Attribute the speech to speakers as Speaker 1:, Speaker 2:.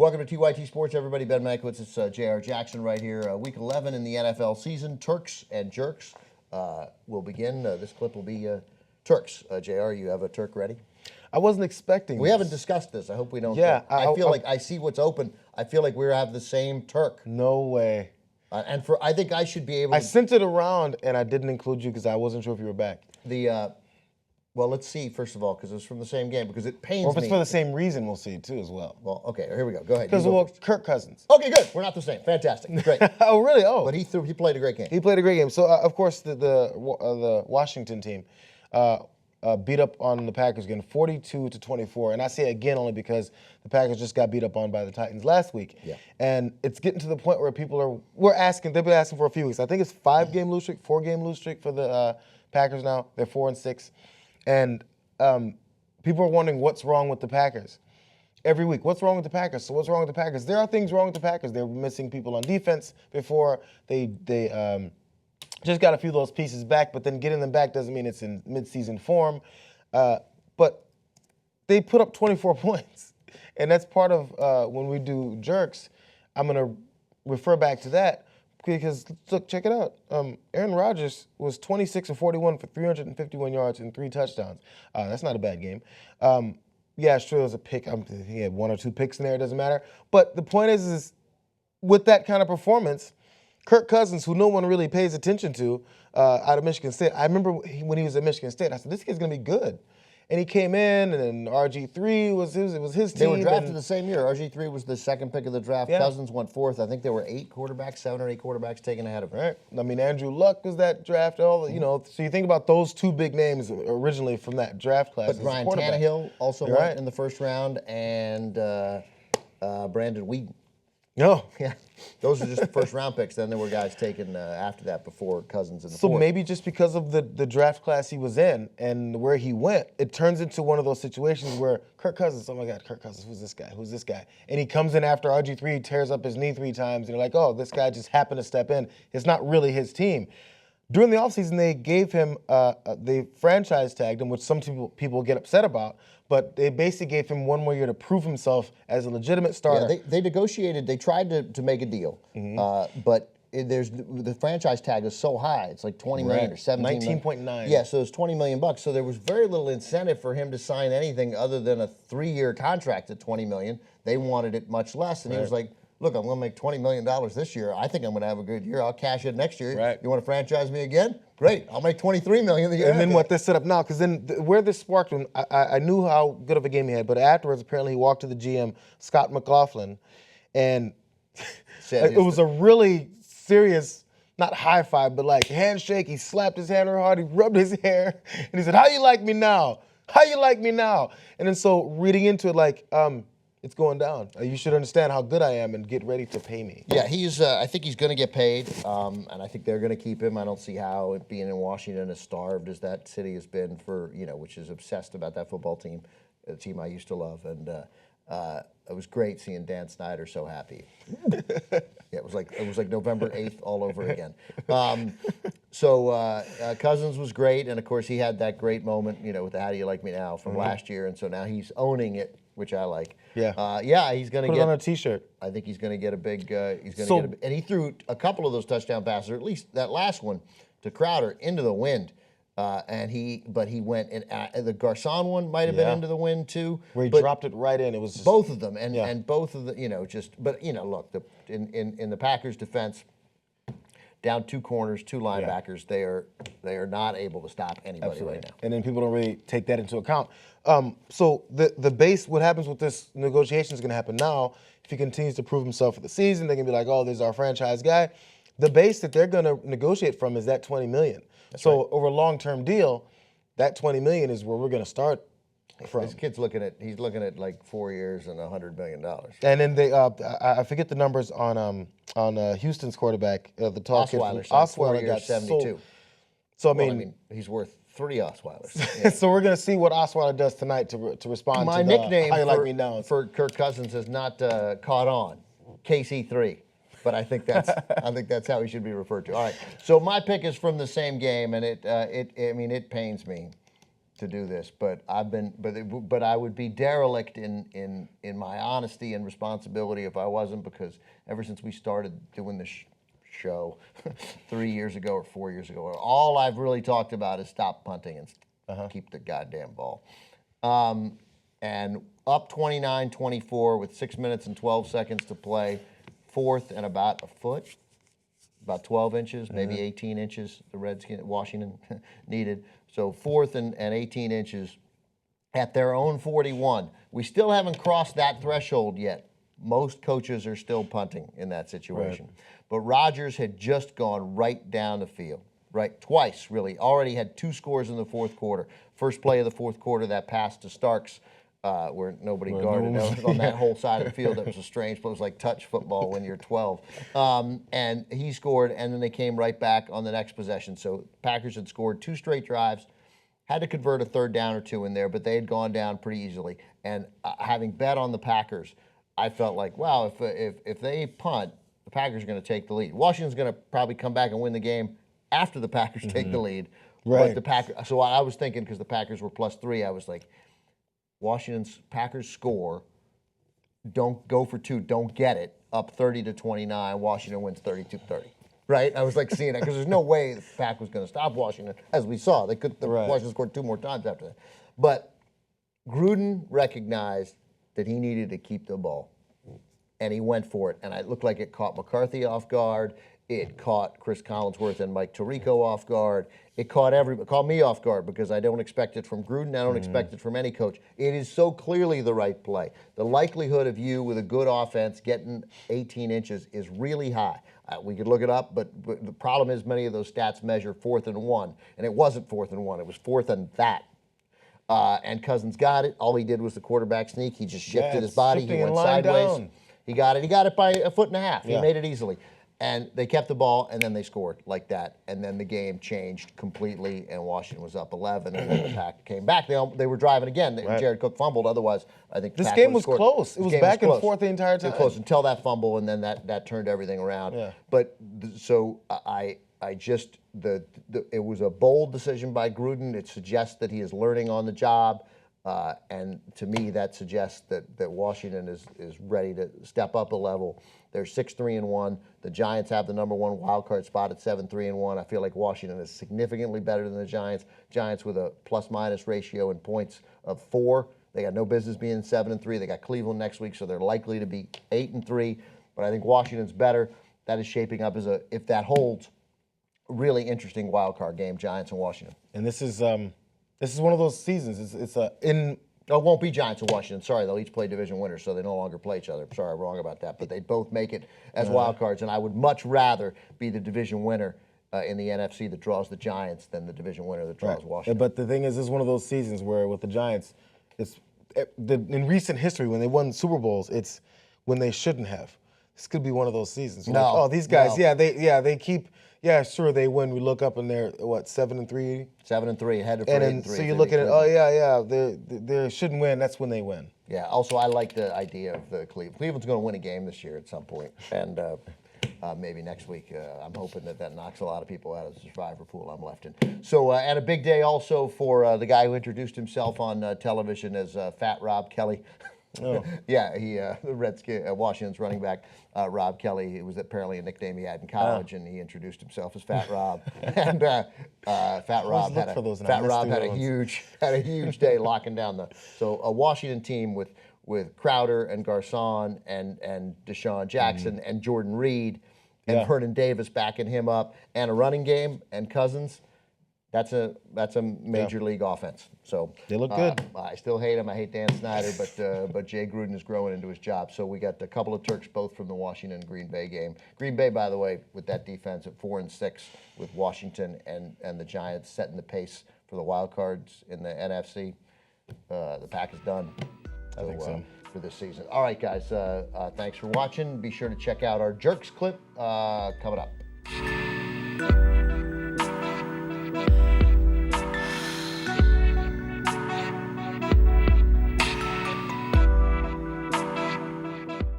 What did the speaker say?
Speaker 1: Welcome to TYT Sports, everybody. Ben Mankiewicz, it's Jayar Jackson right here. Week 11 in the NFL season. Turks and Jerks will begin. This clip will be Turks. Jayar, you have a Turk ready?
Speaker 2: I wasn't expecting
Speaker 1: We
Speaker 2: this.
Speaker 1: haven't discussed this. I hope we don't.
Speaker 2: Yeah.
Speaker 1: I feel like I see what's open. I feel like we have the same Turk.
Speaker 2: No way.
Speaker 1: And I think I should be able to.
Speaker 2: I sent it around, and I didn't include you because I wasn't sure if you were back.
Speaker 1: Well, let's see, first of all, because it's from the same game, because it pains me.
Speaker 2: Or if it's for the same reason, we'll see, too, as well.
Speaker 1: Well, okay, here we go. Go ahead.
Speaker 2: Because, well, Kirk Cousins.
Speaker 1: Okay, good. We're not the same. Fantastic. Great.
Speaker 2: Oh, really? Oh.
Speaker 1: But he played a great game.
Speaker 2: He played a great game. So, of course, the Washington team beat up on the Packers again, 42-24. And I say again only because the Packers just got beat up on by the Titans last week.
Speaker 1: Yeah.
Speaker 2: And it's getting to the point where they've been asking for a few weeks. I think it's 4-game lose streak for the Packers now. They're 4-6. And people are wondering what's wrong with the Packers. Every week, what's wrong with the Packers? So what's wrong with the Packers? There are things wrong with the Packers. They're missing people on defense before. They just got a few of those pieces back, but then getting them back doesn't mean it's in midseason form. But they put up 24 points. And that's part of when we do jerks, I'm going to refer back to that. Because, look, check it out. Aaron Rodgers was 26 of 41 for 351 yards and 3 touchdowns. That's not a bad game. Yeah, it's true, it was a pick. He had 1 or 2 picks in there. It doesn't matter. But the point is with that kind of performance, Kirk Cousins, who no one really pays attention to out of Michigan State, I remember when he was at Michigan State, I said, this kid's going to be good. And he came in, and then RG3 was his team.
Speaker 1: They were drafted the same year. RG3 was the second pick of the draft. Yeah. Cousins went 4th. I think there were 7 or 8 quarterbacks taken ahead of him.
Speaker 2: Right. I mean, Andrew Luck was that draft. So you think about those 2 big names originally from that draft class.
Speaker 1: But Ryan Tannehill also went in the first round, and Brandon Whedon.
Speaker 2: No.
Speaker 1: Yeah. Those are just the first round picks. Then there were guys taken after that before Cousins in the 4th.
Speaker 2: So maybe just because of the draft class he was in and where he went, it turns into one of those situations where Kirk Cousins, oh my God, Kirk Cousins, who's this guy? Who's this guy? And he comes in after RG3 tears up his knee 3 times, and you're like, oh, this guy just happened to step in. It's not really his team. During the offseason, they gave him, they franchise tagged him, which some people get upset about, but they basically gave him 1 more year to prove himself as a legitimate starter.
Speaker 1: Yeah, they negotiated, they tried to make a deal, but the franchise tag is so high. It's like $20 million or $17
Speaker 2: $19.9.
Speaker 1: Yeah, so it's $20 million. So there was very little incentive for him to sign anything other than a 3-year contract at $20 million. They wanted it much less, and he was like, look, I'm going to make $20 million this year. I think I'm going to have a good year. I'll cash it next year.
Speaker 2: Right.
Speaker 1: You want to franchise me again? Great. I'll make $23 million the year.
Speaker 2: And then what they're set up now, because then where this sparked, when I knew how good of a game he had, but afterwards, apparently he walked to the GM, Scott McLaughlin, and it was a really serious, not high five, but like handshake. He slapped his hand real hard. He rubbed his hair, and he said, "How you like me now? How you like me now?" And then so reading into it, like, it's going down. You should understand how good I am and get ready to pay me.
Speaker 1: Yeah, I think he's going to get paid, and I think they're going to keep him. I don't see how it being in Washington as starved as that city has been for, which is obsessed about that football team, a team I used to love. And it was great seeing Dan Snyder so happy. Yeah, it was like November 8th all over again. So Cousins was great, and of course he had that great moment, with the "How do you like me now" from last year, and so now he's owning it, which I like.
Speaker 2: Yeah.
Speaker 1: He's going to
Speaker 2: Put
Speaker 1: get
Speaker 2: it on a T-shirt.
Speaker 1: I think he's going to get a big. And he threw a couple of those touchdown passes, or at least that last one, to Crowder into the wind. But he went and the Garcon one might have been into the wind too.
Speaker 2: Where he dropped it right in. It was just,
Speaker 1: both of them, and both of the look, in the Packers' defense, down 2 corners, 2 linebackers, they are not able to stop anybody right now.
Speaker 2: And then people don't really take that into account. So the base, what happens with this negotiation is going to happen now. If he continues to prove himself for the season, they can be like, oh, this is our franchise guy. The base that they're going to negotiate from is that $20 million. Over a long-term deal, that $20 million is where we're going to start from.
Speaker 1: This kid's looking at like 4 years and $100 million.
Speaker 2: And then they, I forget the numbers on Houston's quarterback, the tall kid.
Speaker 1: Osweiler got 72.
Speaker 2: So I mean,
Speaker 1: he's worth 3 Osweilers. Yeah.
Speaker 2: So we're going to see what Osweiler does tonight to respond
Speaker 1: My
Speaker 2: to
Speaker 1: nickname
Speaker 2: how you like me now.
Speaker 1: for Kirk Cousins has not caught on, KC3. But I think that's how he should be referred to. All right. So my pick is from the same game, and it pains me to do this, but but I would be derelict in my honesty and responsibility if I wasn't, because ever since we started doing this show 3 years ago or 4 years ago, all I've really talked about is stop punting and keep the goddamn ball. And up 29-24 with 6 minutes and 12 seconds to play, fourth and about a foot. About 12 inches, maybe 18 inches, the Redskins, Washington needed. So fourth and 18 inches at their own 41. We still haven't crossed that threshold yet. Most coaches are still punting in that situation. Right. But Rodgers had just gone right down the field, right, twice really. Already had 2 scores in the fourth quarter. First play of the fourth quarter, that pass to Starks, where nobody guarded on that whole side of the field. That was a strange play. It was like touch football when you're 12. And he scored, and then they came right back on the next possession. So Packers had scored 2 straight drives, had to convert a third down or 2 in there, but they had gone down pretty easily. And having bet on the Packers, I felt like, wow, if they punt, the Packers are going to take the lead. Washington's going to probably come back and win the game after the Packers take the lead.
Speaker 2: Right.
Speaker 1: But so I was thinking, because the Packers were +3, I was like, Packers score, don't go for 2, don't get it, up 30-29, Washington wins 32-30. Right? I was like seeing that, because there's no way the Pack was going to stop Washington, as we saw. Washington scored 2 more times after that. But Gruden recognized that he needed to keep the ball, and he went for it. And it looked like it caught McCarthy off guard. It caught Chris Collinsworth and Mike Tirico off guard. It caught me off guard, because I don't expect it from Gruden. I don't expect it from any coach. It is so clearly the right play. The likelihood of you with a good offense getting 18 inches is really high. We could look it up, but the problem is many of those stats measure 4th and 1, and it wasn't 4th and 1. It was 4th and that. And Cousins got it. All he did was the quarterback sneak. He just shifted his body. He went sideways.
Speaker 2: Down.
Speaker 1: He got it. He got it by 1.5 feet. He made it easily. And they kept the ball, and then they scored like that. And then the game changed completely, and Washington was up 11, and then the Pack came back. They were driving again. Right. Jared Cook fumbled. Otherwise, I think
Speaker 2: this game was close. It was back and forth the entire time.
Speaker 1: It was close until that fumble, and then that turned everything around. Yeah. But so I just it was a bold decision by Gruden. It suggests that he is learning on the job. And to me, that suggests that Washington is ready to step up a level. They're 6-3-1. The Giants have the number 1 wild card spot at 7-3-1. I feel like Washington is significantly better than the Giants. Giants with a plus-minus ratio in points of 4. They got no business being 7-3. They got Cleveland next week, so they're likely to be 8-3. But I think Washington's better. That is shaping up as if that holds, really interesting wild card game, Giants and Washington.
Speaker 2: And this is one of those seasons.
Speaker 1: It won't be Giants and Washington. Sorry, they'll each play division winners, so they no longer play each other. Sorry, I'm wrong about that. But they both make it as wild cards, and I would much rather be the division winner in the NFC that draws the Giants than the division winner that draws Washington.
Speaker 2: But the thing is, this is one of those seasons where with the Giants, in recent history when they won Super Bowls, it's when they shouldn't have. This could be one of those seasons. These guys, they keep. Yeah, sure, they win. We look up and they're, 7-3?
Speaker 1: 7-3, headed for 8-3.
Speaker 2: So you look at it, they shouldn't win. That's when they win.
Speaker 1: Yeah, also I like the idea of the Cleveland's going to win a game this year at some point, and maybe next week. I'm hoping that knocks a lot of people out of the survivor pool I'm left in. So, and a big day also for the guy who introduced himself on television as Fat Rob Kelly. Oh. Yeah, the Redskins, Washington's running back, Rob Kelly. It was apparently a nickname he had in college, and he introduced himself as Fat Rob. And Fat Rob had a huge day locking down a Washington team with Crowder and Garcon and Deshaun Jackson and Jordan Reed and Vernon Davis backing him up, and a running game and Cousins. That's a major league offense. So
Speaker 2: they look good.
Speaker 1: I still hate him. I hate Dan Snyder, but Jay Gruden is growing into his job. So we got a couple of Turks, both from the Washington Green Bay game. Green Bay, by the way, with that defense at 4-6, with Washington and the Giants setting the pace for the wild cards in the NFC. The pack is done.
Speaker 2: I think so.
Speaker 1: For this season. All right, guys. Thanks for watching. Be sure to check out our Jerks clip coming up.